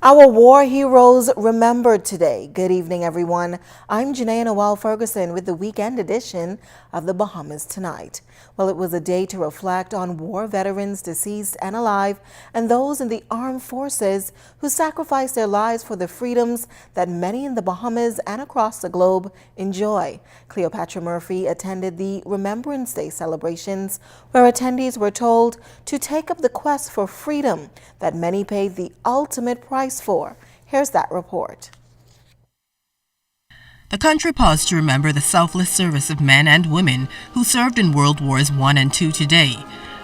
Our war heroes remembered today. Good evening, everyone. I'm Janae Noel Ferguson with the weekend edition of the Bahamas Tonight. Well, it was a day to reflect on war veterans deceased and alive and those in the armed forces who sacrificed their lives for the freedoms that many in the Bahamas and across the globe enjoy. Cleopatra Murphy attended the Remembrance Day celebrations, where attendees were told to take up the quest for freedom that many paid the ultimate price for. Here's that report. The country paused to remember the selfless service of men and women who served in World Wars I and II today.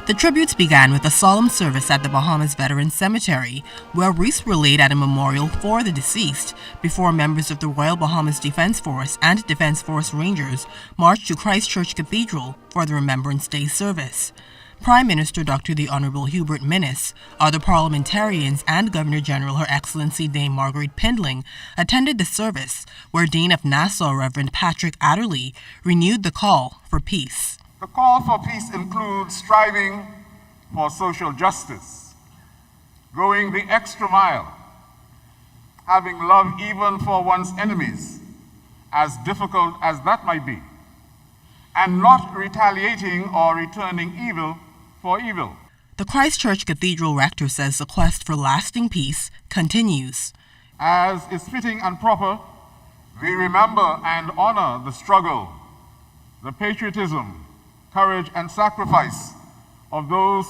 The tributes began with a solemn service at the Bahamas Veterans Cemetery, where wreaths were laid at a memorial for the deceased before members of the Royal Bahamas Defense Force and Defense Force Rangers marched to Christchurch Cathedral for the Remembrance Day Service. Prime Minister Dr. the Honorable Hubert Minnis, other parliamentarians, and Governor General Her Excellency Dame Marguerite Pindling attended the service, where Dean of Nassau Reverend Patrick Adderley renewed the call for peace. The call for peace includes striving for social justice, going the extra mile, having love even for one's enemies, as difficult as that might be, and not retaliating or returning evil for evil. The Christchurch Cathedral rector says the quest for lasting peace continues. As is fitting and proper, we remember and honor the struggle, the patriotism, courage, and sacrifice of those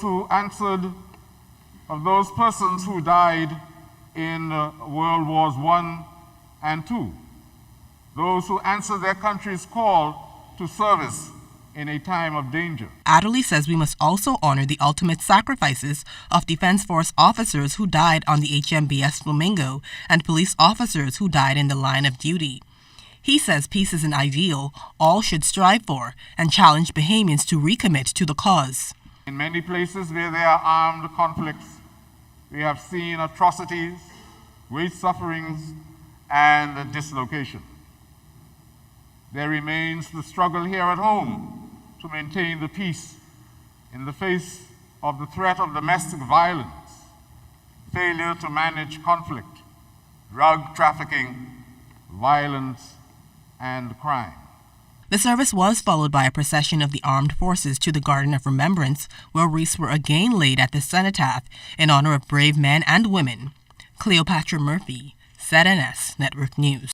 persons who died in World Wars I and II, those who answered their country's call to service in a time of danger. Adderley says we must also honor the ultimate sacrifices of Defense Force officers who died on the HMBS Flamingo and police officers who died in the line of duty. He says peace is an ideal all should strive for and challenge Bahamians to recommit to the cause. In many places where there are armed conflicts, we have seen atrocities, great sufferings, and dislocation. There remains the struggle here at home to maintain the peace in the face of the threat of domestic violence, failure to manage conflict, drug trafficking, violence, and crime. The service was followed by a procession of the armed forces to the Garden of Remembrance, where wreaths were again laid at the cenotaph in honor of brave men and women. Cleopatra Murphy, ZNS Network News.